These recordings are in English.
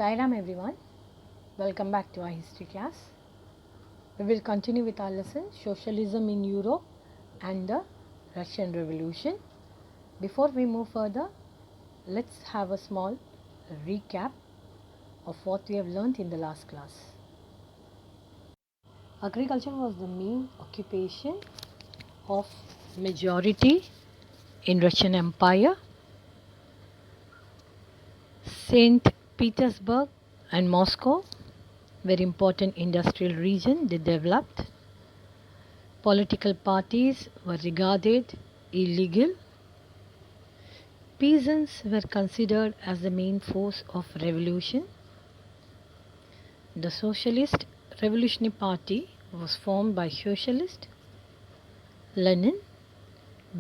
Sairam everyone, welcome back to our history class. We will continue with our lesson Socialism in Europe and the Russian Revolution. Before we move further, let's have a small recap of what we have learnt in the last class. Agriculture was the main occupation of majority in Russian Empire. St. Petersburg and Moscow were important industrial region they developed. Political parties were regarded illegal. Peasants were considered as the main force of revolution. The Socialist Revolutionary Party was formed by socialist. Lenin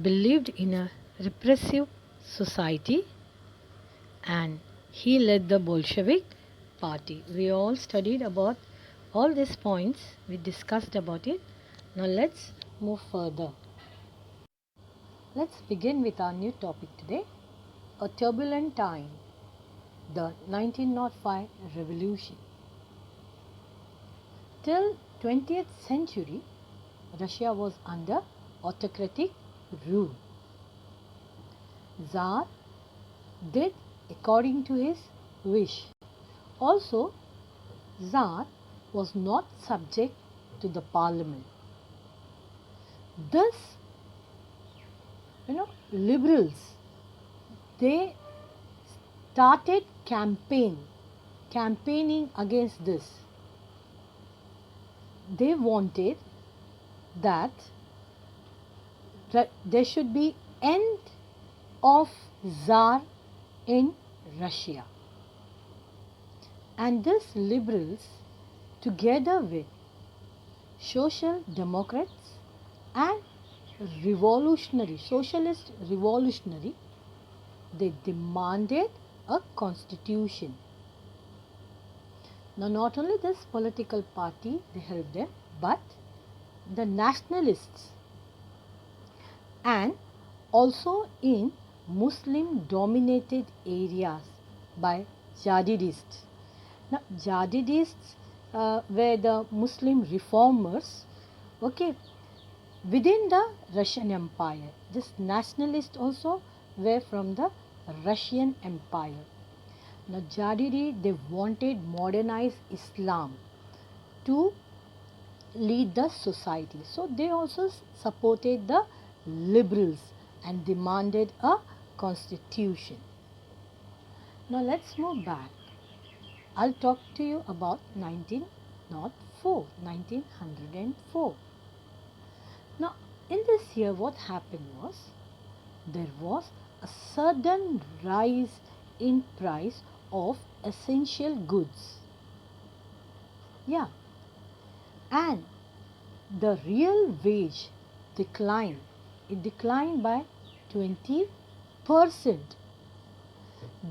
believed in a repressive society and he led the Bolshevik Party. We all studied about all these points, we discussed about it. Now let's move further. Let's begin with our new topic today, a turbulent time, the 1905 revolution. Till 20th century, Russia was under autocratic rule. Tsar did according to his wish. Also, Tsar was not subject to the parliament. This, liberals, they started campaigning against this. They wanted that there should be end of Tsar in Russia. And these liberals, together with social democrats and socialist revolutionary, they demanded a constitution. Now, not only this political party, they helped them, but the nationalists and also in Muslim dominated areas by Jihadists. Now, Jihadists were the Muslim reformers, within the Russian Empire. This nationalists also were from the Russian Empire. Now, Jihadi, they wanted modernized Islam to lead the society. So, they also supported the liberals and demanded a constitution. Now, let's move back. I'll talk to you about 1904. Now, in this year, what happened was, there was a sudden rise in price of essential goods. And the real wage declined. It declined by 20%.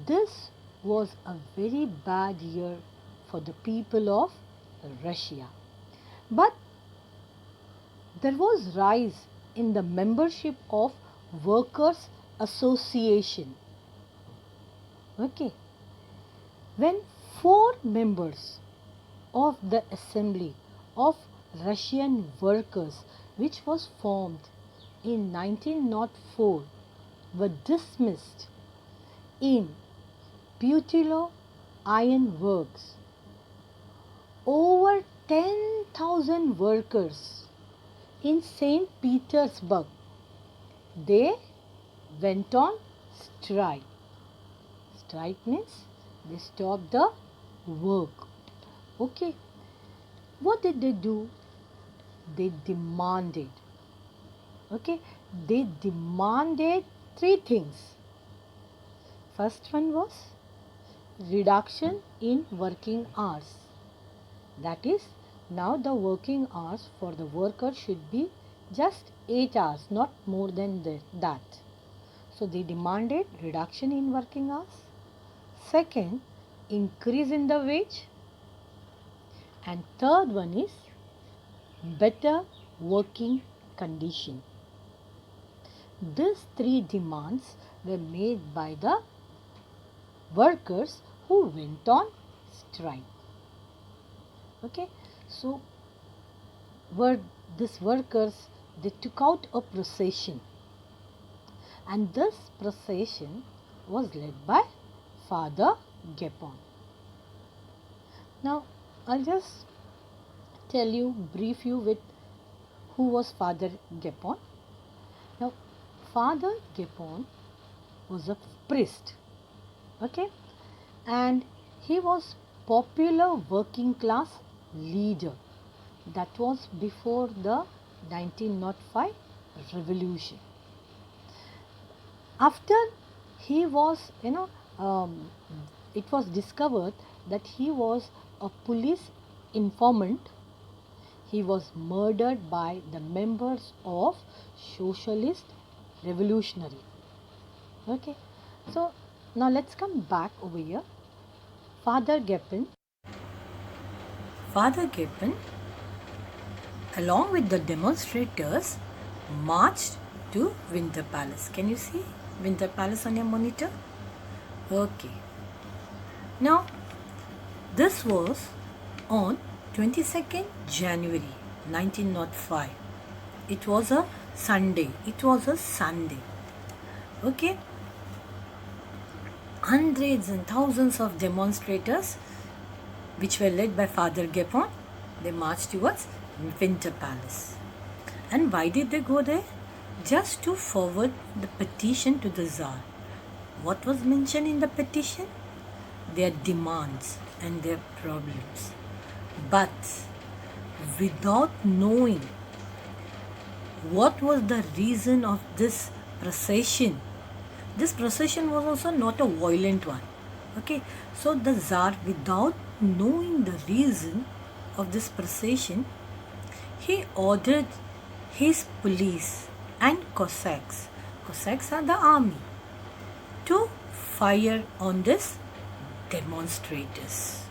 This was a very bad year for the people of Russia. But there was rise in the membership of workers' association. When 4 members of the assembly of Russian workers, which was formed in 1904, were dismissed in Putilov Iron Works, over 10,000 workers in St. Petersburg, they went on strike. Strike means they stopped the work. What did they do? They demanded. They demanded 3 things. First one was reduction in working hours. That is, now the working hours for the worker should be just 8 hours, not more than that. So, they demanded reduction in working hours. Second, increase in the wage. And third one is better working condition. These 3 demands were made by the workers who went on strike. Okay, so were these workers, they took out a procession, and this procession was led by Father Gapon. Now I'll just brief you with who was Father Gapon. Now Father Gapon was a priest, okay, and he was popular working class leader. That was before the 1905 revolution. After he was, it was discovered that he was a police informant. He was murdered by the members of Socialist Revolutionary. Okay, so now let's come back over here. Father Gapon, along with the demonstrators, marched to Winter Palace. Can you see Winter Palace on your monitor? Okay. Now, this was on 22nd January 1905. It was a Sunday. Okay. Hundreds and thousands of demonstrators, which were led by Father Gapon, they marched towards Winter Palace. And why did they go there? Just to forward the petition to the Tsar. What was mentioned in the petition? Their demands and their problems. But without knowing what was the reason of this procession was also not a violent one. Okay, so the Tsar, without knowing the reason of this procession, he ordered his police and Cossacks are the army, to fire on these demonstrators.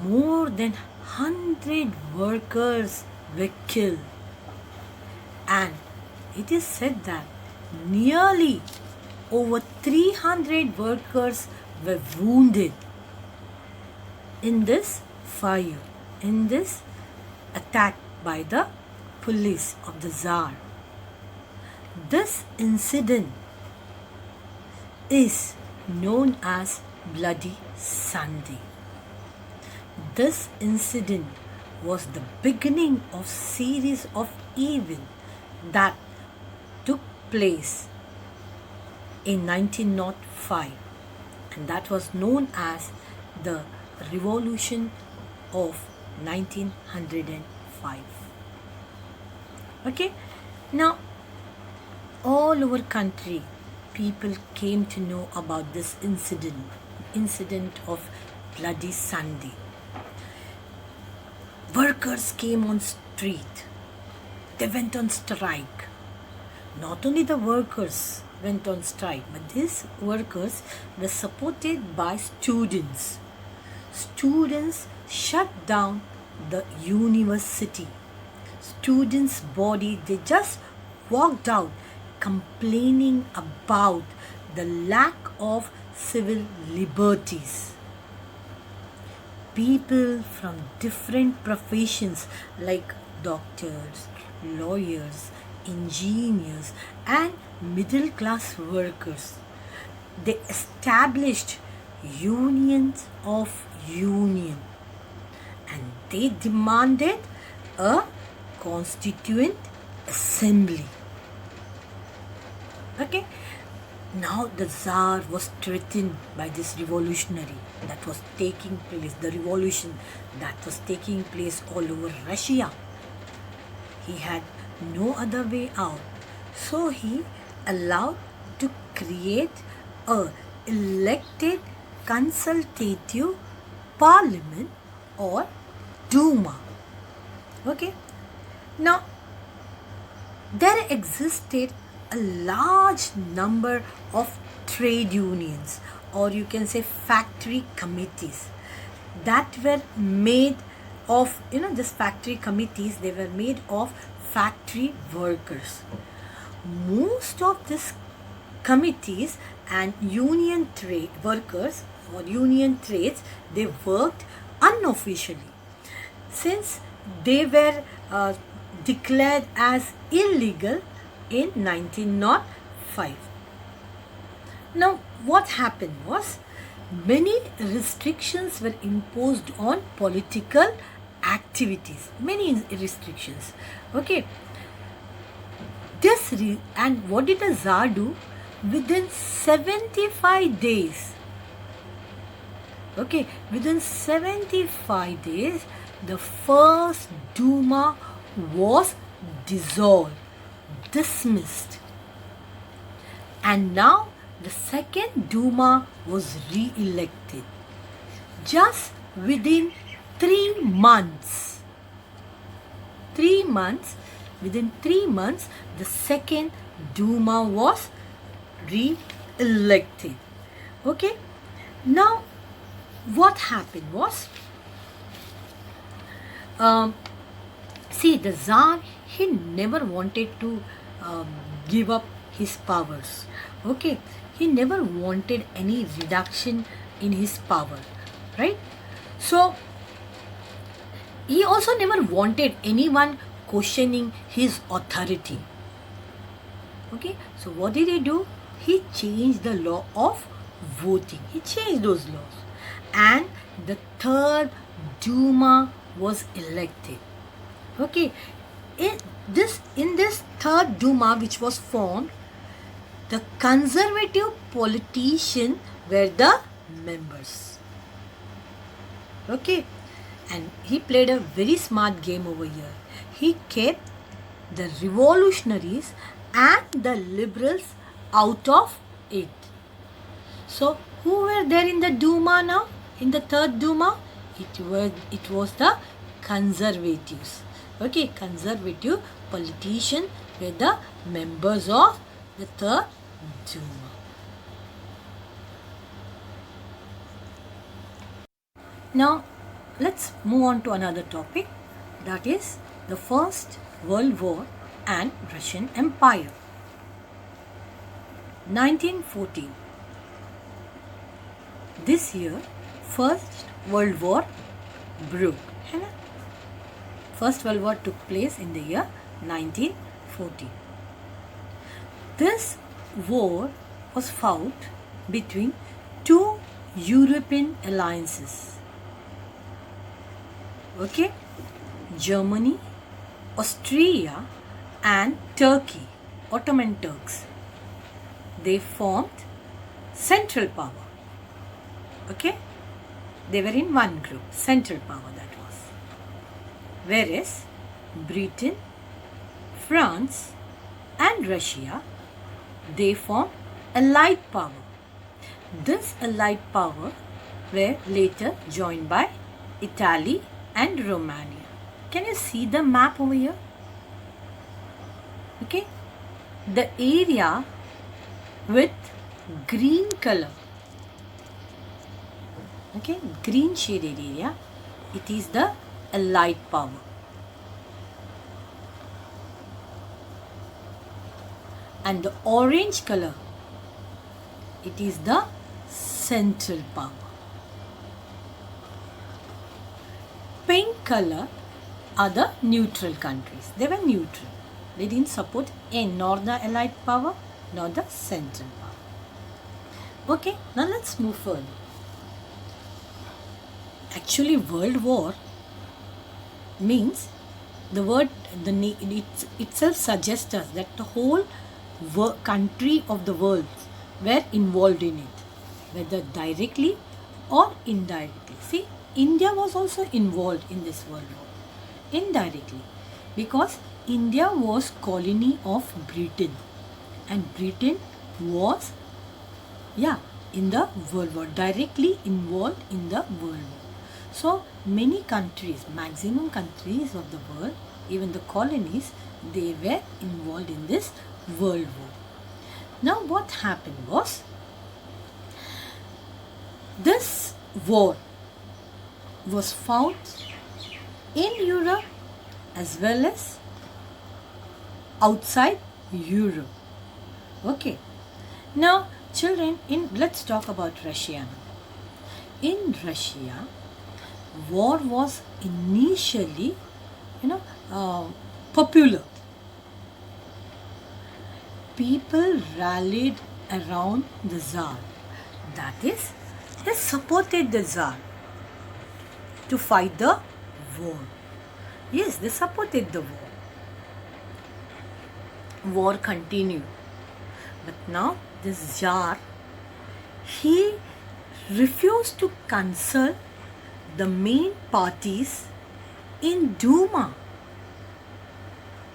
More than 100 workers were killed, and it is said that nearly over 300 workers were wounded in this fire, in this attack by the police of the Tsar. This incident is known as Bloody Sunday. This incident was the beginning of series of events that took place in 1905, and that was known as the Revolution of 1905. Okay, now all over country people came to know about this incident of Bloody Sunday. Workers came on street. They went on strike. Not only the workers went on strike, but these workers were supported by students. Students shut down the university. Students' body, they just walked out complaining about the lack of civil liberties. People from different professions like doctors, lawyers, engineers and middle class workers, they established unions of union, and they demanded a constituent assembly. Okay, now the Tsar was threatened by this revolutionary that was taking place, the revolution that was taking place all over Russia. He had no other way out, so he allowed to create a elected consultative parliament or Duma. Okay, now there existed a large number of trade unions, or you can say factory committees, that were made of, this factory committees, they were made of factory workers. Most of these committees and union workers or union trades, they worked unofficially since they were declared as illegal in 1905. Now, what happened was many restrictions were imposed on political activities. Many restrictions. Okay. And what did the Tsar do? Within 75 days. Okay. Within 75 days, the first Duma was dissolved, dismissed. And now the second Duma was re-elected. Just within 3 months. 3 months. Within 3 months, the second Duma was re-elected. Okay. Now, what happened was, see, the Tsar, he never wanted to give up his powers. Okay. He never wanted any reduction in his power. Right. So, he also never wanted anyone questioning his authority. Okay. So, what did he do? He changed the law of voting. He changed those laws. And the third Duma was elected. Okay. In this third Duma which was formed, the conservative politicians were the members. Okay. And he played a very smart game over here. He kept the revolutionaries and the liberals out of it. So, who were there in the Duma now? In the third Duma? It was the conservatives. Okay, conservative politicians were the members of the third Duma. Now, let's move on to another topic, that is the First World War and Russian Empire. 1914. This year, First World War broke. First World War took place in the year 1914. This war was fought between two European alliances. Okay, Germany, Austria and Turkey, Ottoman Turks. They formed Central Power. Okay, they were in one group, Central Power that was. Whereas Britain, France and Russia, they formed Allied Power. This Allied Power were later joined by Italy and Romania. Can you see the map over here? Okay. The area with green color. Okay. Green shaded area. It is the Allied Power. And the orange color. It is the Central Power. Pink color are the neutral countries. They were neutral. They didn't support nor the Allied Power nor the Central Power. Okay, now let's move further. Actually, World War means the word it itself suggests us that the whole country of the world were involved in it, whether directly or indirectly. See, India was also involved in this World War, indirectly, because India was colony of Britain and Britain was, in the World War, directly involved in the World War. So, many countries, maximum countries of the world, even the colonies, they were involved in this World War. Now, what happened was, this war was fought in Europe as well as outside Europe. Okay. Now, children, let's talk about Russia now. In Russia, war was initially, you know, popular. People rallied around the Tsar. That is, they supported the Tsar to fight the war. Yes, they supported the war. War continued. But now this Tsar, he refused to consult the main parties in Duma.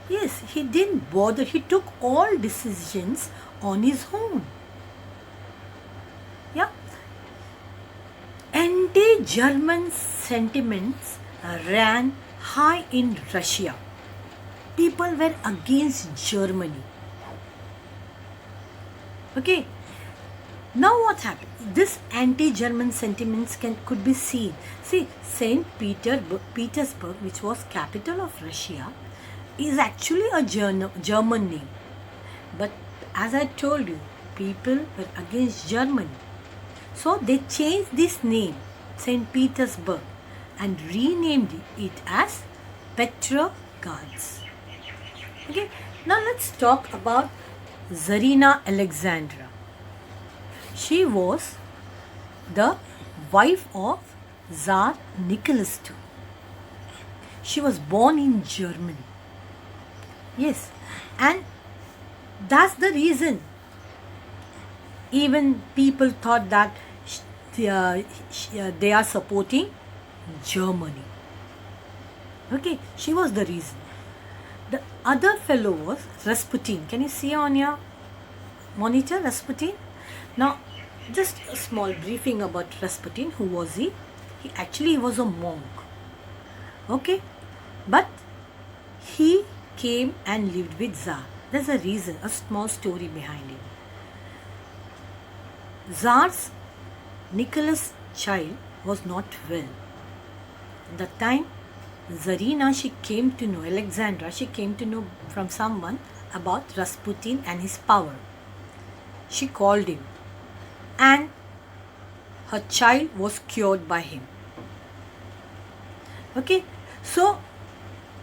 Yes, he didn't bother. He took all decisions on his own. Yeah. Anti-German sentiments ran high in Russia. People were against Germany. Okay. Now what happened? This anti-German sentiments could be seen. See, Petersburg, which was capital of Russia, is actually a German name. But as I told you, people were against Germany. So they changed this name, St. Petersburg, and renamed it as Petrograd. Okay, now let's talk about Tsarina Alexandra. She was the wife of Tsar Nicholas II. She was born in Germany. Yes, and that's the reason even people thought that they are supporting Germany. Okay, she was the reason. The other fellow was Rasputin. Can you see on your monitor, Rasputin? Now, just a small briefing about Rasputin. Who was he? He actually was a monk. Okay, but he came and lived with Tsar. There's a reason, a small story behind it. Tsar's Nicholas' child was not well. At that time, Tsarina, she came to know, Alexandra, she came to know from someone about Rasputin and his power. She called him, and her child was cured by him. Okay, so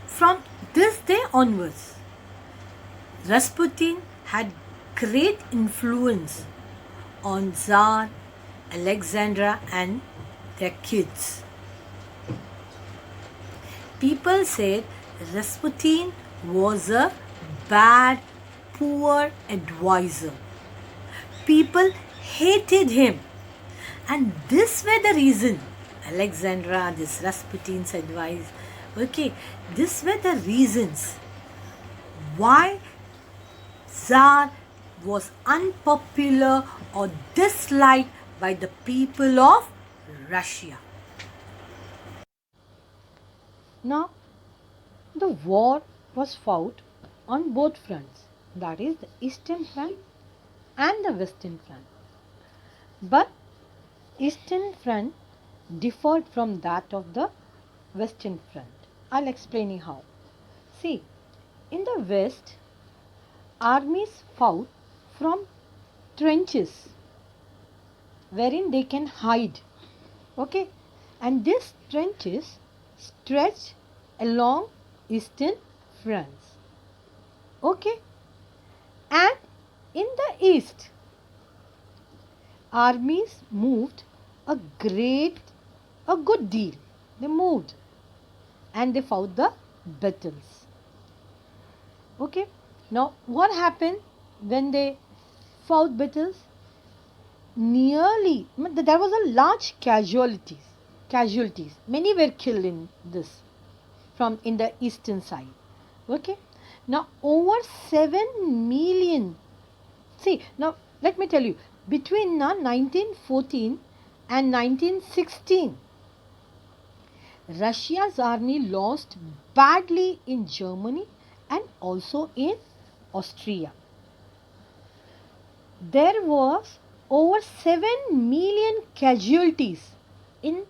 from this day onwards, Rasputin had great influence on Tsar, Alexandra and their kids. People said Rasputin was a bad, poor advisor. People hated him, and this were the reason. Alexandra, this Rasputin's advice. Okay, these were the reasons why Tsar was unpopular or disliked by the people of Russia. Now, the war was fought on both fronts, that is the Eastern Front and the Western Front. But Eastern Front differed from that of the Western Front. I'll explain you how. See, in the West, armies fought from trenches wherein they can hide. Okay, and these trenches stretched along Eastern fronts. Okay, and in the East, armies moved a good deal. They moved and they fought the battles. Okay, now what happened when they fought battles? There was a large casualties. Many were killed in this in the eastern side. Okay, now over 7 million. See, now let me tell you, between 1914 and 1916, Russia's army lost badly in Germany and also in Austria. There was over 7 million casualties in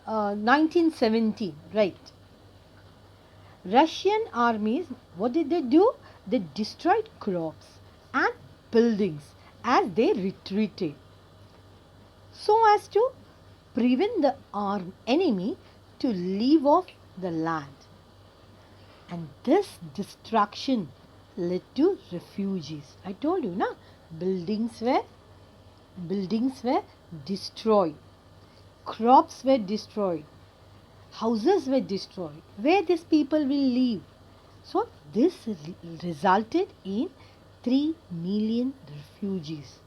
1917, right? Russian armies, what did they do? They destroyed crops and buildings as they retreated, so as to prevent the enemy to leave off the land. And this destruction led to refugees. I told you, na, buildings were destroyed, crops were destroyed, houses were destroyed. Where these people will live? So this resulted in 3 million refugees.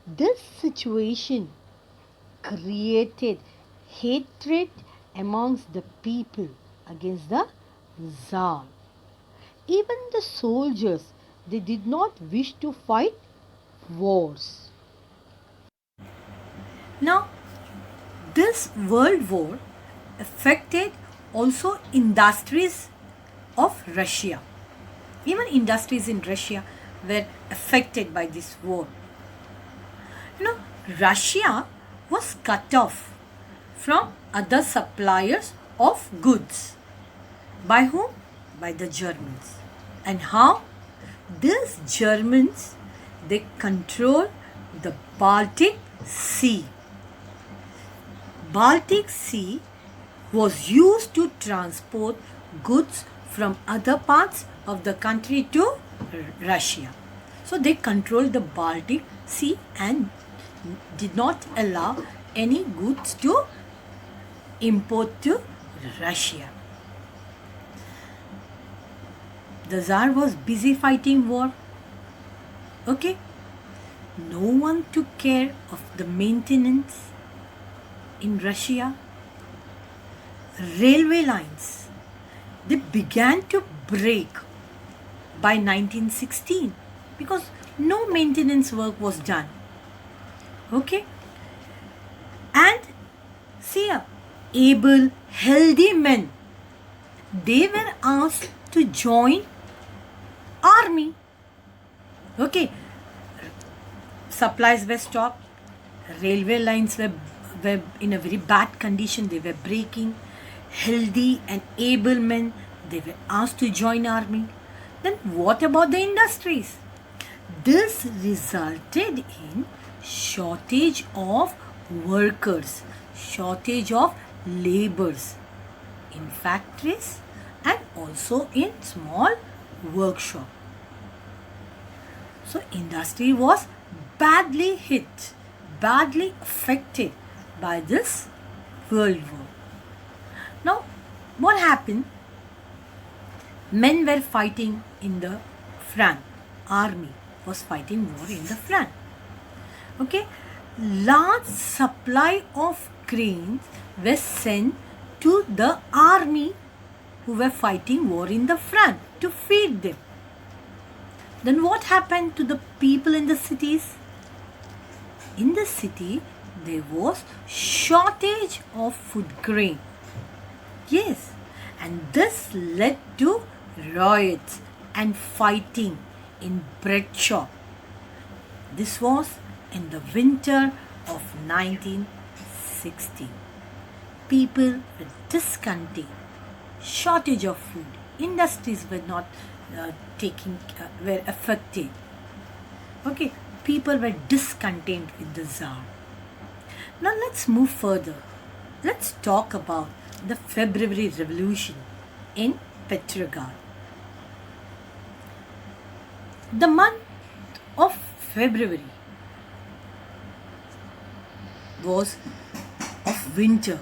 This situation created hatred amongst the people against the Tsar. Even the soldiers, they did not wish to fight wars. Now, this world war affected also industries of Russia. Even industries in Russia were affected by this war. Russia was cut off from other suppliers of goods. By whom? By the Germans. And how? These Germans, they control the Baltic Sea. Baltic Sea was used to transport goods from other parts of the country to Russia. So they controlled the Baltic Sea and did not allow any goods to import to Russia. The Tsar was busy fighting war. Okay? No one took care of the maintenance in Russia. Railway lines, they began to break by 1916 because no maintenance work was done. Okay? And see, able, healthy men, they were asked to join army. Okay? Supplies were stopped. Railway lines were in a very bad condition. They were breaking. Healthy and able men, they were asked to join army. Then what about the industries? This resulted in shortage of workers, shortage of laborers in factories and also in small workshops. So industry was badly hit, badly affected by this world war. Now, what happened? Men were fighting in the front. Army was fighting war in the front. Okay? Large supply of grains were sent to the army who were fighting war in the front to feed them. Then what happened to the people in the cities? In the city, there was shortage of food grain. Yes, and this led to riots and fighting in bread shop. This was in the winter of 1960. People were discontent, shortage of food, industries were not were affected. Okay, people were discontent with the Tsar. Now let's move further. Let's talk about the February Revolution in Petrograd. The month of February was of winter,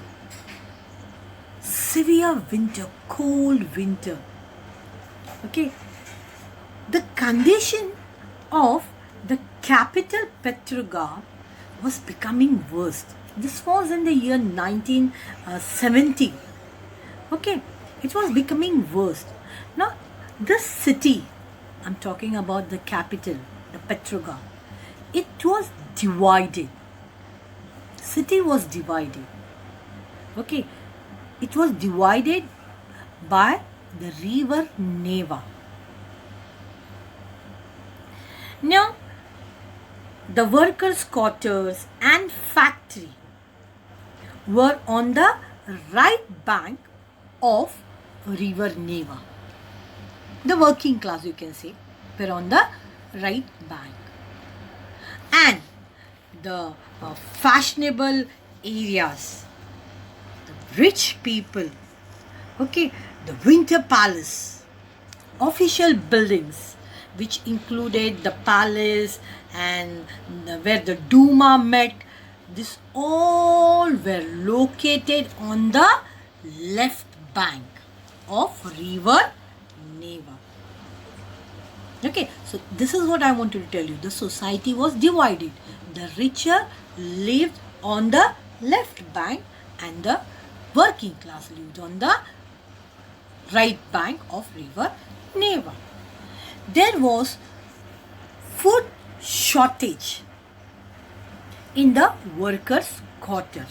severe winter, cold winter. Okay, the condition of the capital Petrograd was becoming worse. This was in the year 1970. Okay, it was becoming worse. Now, this city, I'm talking about the capital, the Petrograd, it was divided. City was divided. Okay, it was divided by the river Neva. Now, the workers' quarters and factory were on the right bank of river Neva. The working class, you can say, were on the right bank. and the fashionable areas, the rich people, okay, the Winter Palace, official buildings which included the palace and where the Duma met, this all were located on the left bank of river Neva. Okay, so this is what I wanted to tell you. The society was divided. The richer lived on the left bank and the working class lived on the right bank of river Neva. There was food shortage in the workers' quarter.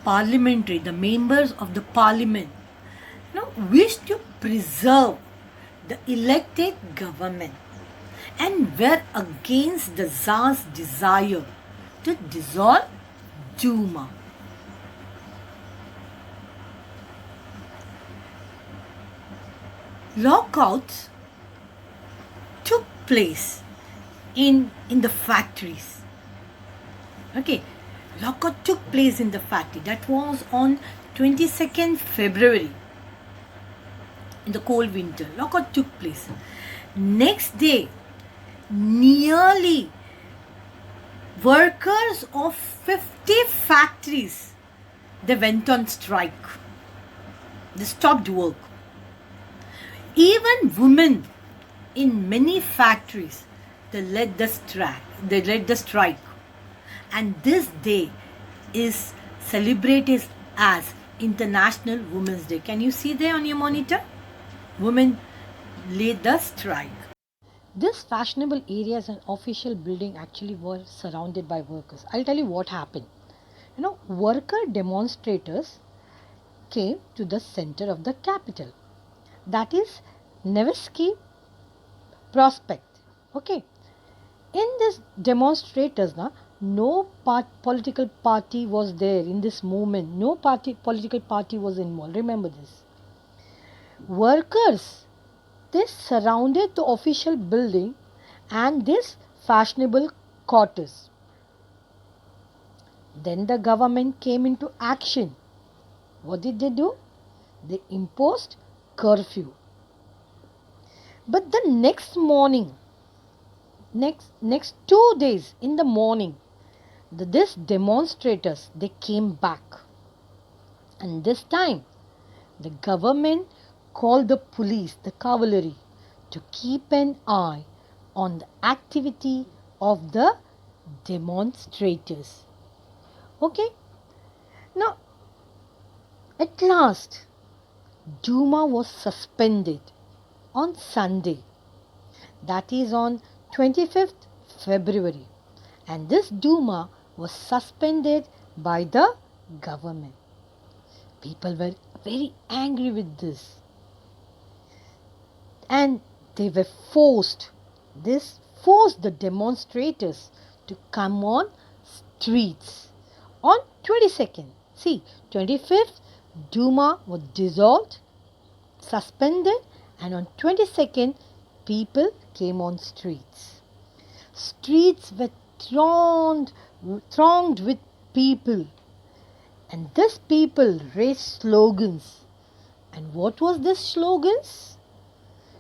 The members of the parliament wished to preserve the elected government and were against the Tsar's desire to dissolve Duma. Lockouts took place in the factories. Okay, lockout took place in the factory. That was on 22nd February. In the cold winter, lockout took place. Next day, nearly workers of 50 factories, they went on strike. They stopped work. Even women in many factories, they led the strike. And this day is celebrated as International Women's Day. Can you see there on your monitor? Women led the strike. This fashionable areas and official building actually were surrounded by workers. I'll tell you what happened. Worker demonstrators came to the center of the capital. That is Nevsky Prospect. Okay. In this demonstrators, no political party was there in this movement. No political party was involved. Remember this. Workers, they surrounded the official building and this fashionable quarters. Then the government came into action. What did they do? They imposed curfew. But the next morning, next 2 days in the morning, this demonstrators, they came back. And this time, the government called the police, the cavalry, to keep an eye on the activity of the demonstrators. Okay? Now, at last, Duma was suspended on Sunday. That is on 25th February. And this Duma was suspended by the government. People were very angry with this. And they were forced the demonstrators to come on streets on 22nd. See, 25th, Duma was dissolved, suspended, and on 22nd, people came on streets. Streets were thronged with people. And these people raised slogans. And what was this slogans?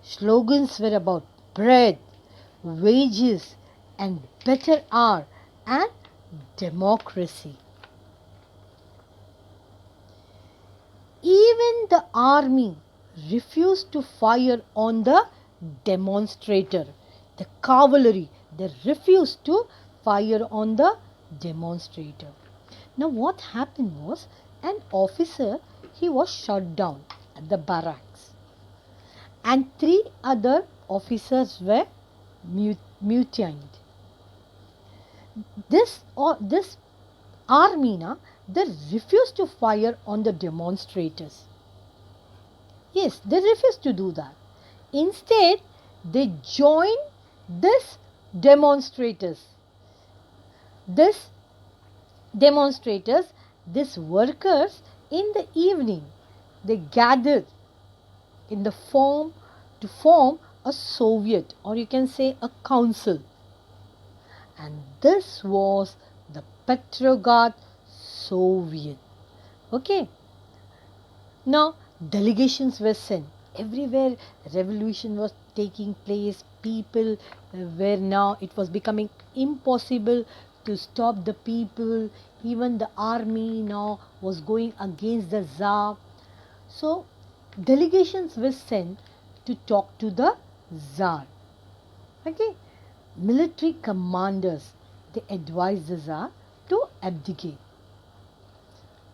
Slogans were about bread, wages, and better hour and democracy. Even the army refused to fire on the demonstrator. The cavalry, they refused to fire on the demonstrator. Now what happened was, an officer, he was shot down at the barracks. And 3 other officers were mutilated. This army, they refused to fire on the demonstrators. Yes, they refused to do that. Instead, they joined these demonstrators. These workers, in the evening, they gathered to form a Soviet, or you can say a council. and this was the Petrograd Soviet. Okay, now delegations were sent everywhere. Revolution was taking place. People were now, it was becoming impossible to stop the people. Even the army now was going against the Tsar. So delegations were sent to talk to the Tsar. Okay, military commanders, they advised the Tsar to abdicate.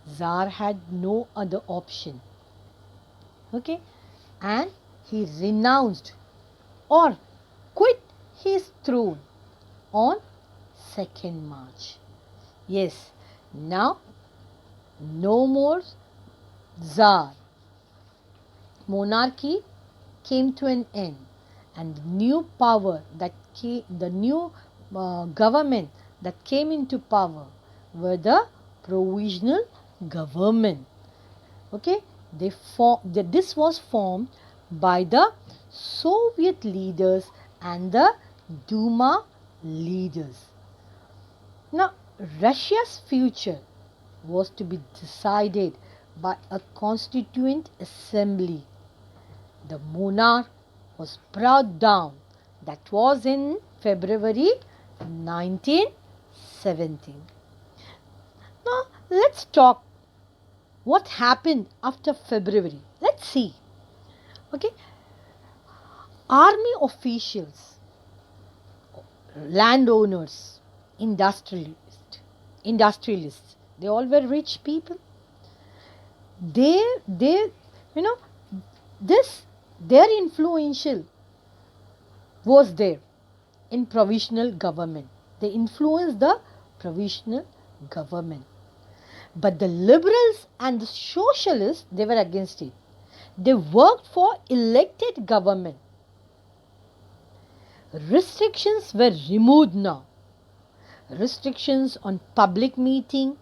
Tsar had no other option. Okay, and he renounced or quit his throne on 2nd March. Yes, now no more Tsar. Monarchy came to an end, and the new power that came, the new government that came into power were the provisional government. Okay, this was formed by the Soviet leaders and the Duma leaders. Now, Russia's future was to be decided by a constituent assembly. The monarch was brought down. That was in February 1917. Now, let's talk what happened after February. Let's see. Okay, army officials, landowners, industrialists, they all were rich people. They, you know, this their influential was there in provisional government. They influenced the provisional government. But the liberals and the socialists, they were against it. They worked for elected government. Restrictions were removed now. Restrictions on public meeting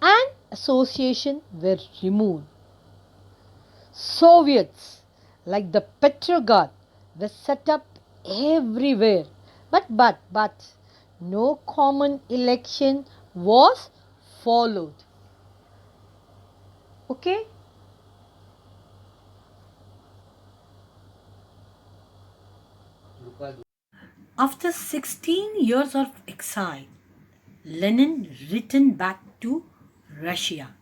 and association were removed. Soviets like the Petrograd were set up everywhere. But no common election was followed. Okay? After 16 years of exile, Lenin returned back to Russia.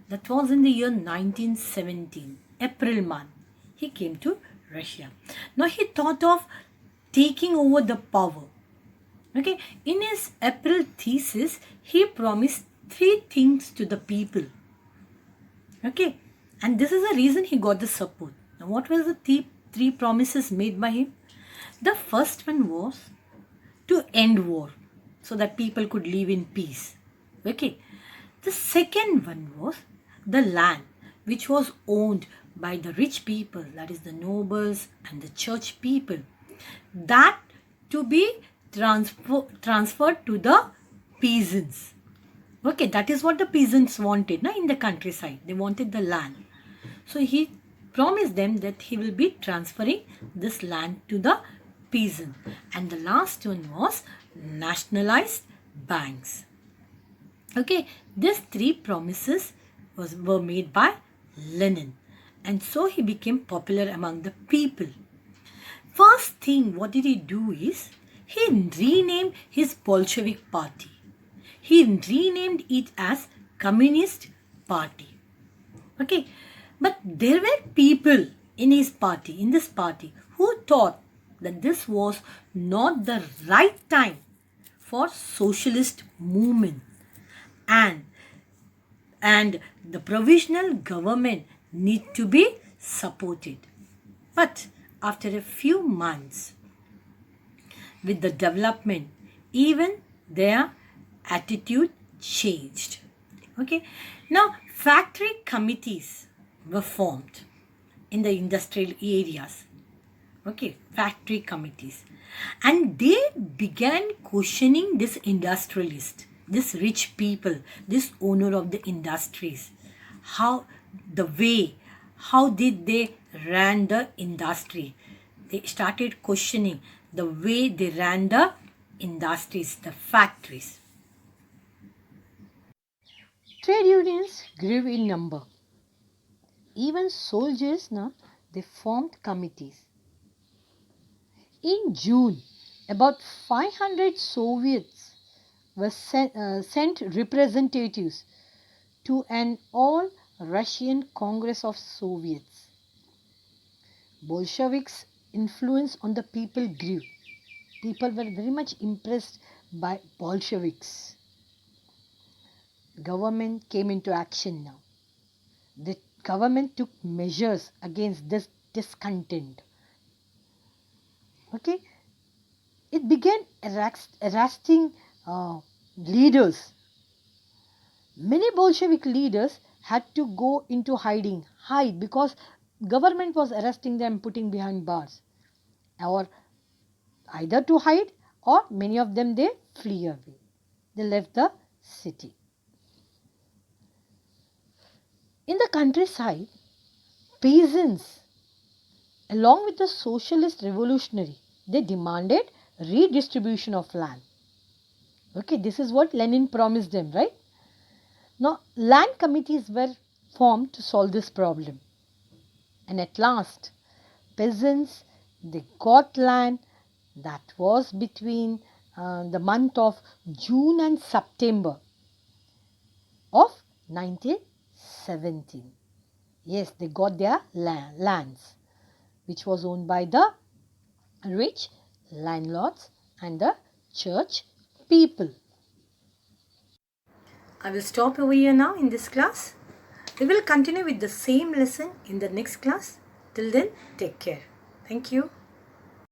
That was in the year 1917, April month. He came to Russia. Now he thought of taking over the power. Okay, in his April thesis, he promised 3 things to the people. Okay, and this is the reason he got the support. Now, what were the three promises made by him? The first one was to end war so that people could live in peace. Okay, the second one was the land which was owned by the rich people, that is the nobles and the church people, that to be transferred to the peasants. Okay, that is what the peasants wanted in the countryside. They wanted the land. So he promised them that he will be transferring this land to the peasant. And the last one was nationalized banks. Okay, these 3 promises were made by Lenin. And so he became popular among the people. First thing, what did he do is, he renamed his Bolshevik party. He renamed it as Communist Party. Okay, but there were people in this party, who thought that this was not the right time for socialist movement, and the provisional government need to be supported. But after a few months, with the development, even their attitude changed. Okay, now factory committees were formed in the industrial areas. Okay, factory committees, and they began questioning this industrialist, this rich people, this owner of the industries, how did they ran the industry. They started questioning the way they ran the industries, the factories. Trade unions grew in number. Even soldiers now they formed committees. In June, about 500 Soviets were sent representatives to an all Russian Congress of Soviets. Bolsheviks' influence on the people grew. People were very much impressed by Bolsheviks. Government came into action now. The government took measures against this discontent. Okay, it began arresting leaders. Many Bolshevik leaders had to go into hide because government was arresting them, putting behind bars, or either to hide or many of them they flee away. They left the city. In the countryside, peasants, along with the socialist revolutionary, they demanded redistribution of land. Okay, this is what Lenin promised them, right? Now, land committees were formed to solve this problem. And at last, peasants, they got land that was between the month of June and September of 1917. Yes, they got their lands, which was owned by the rich landlords and the church people. I will stop over here now in this class. We will continue with the same lesson in the next class. Till then, take care. Thank you.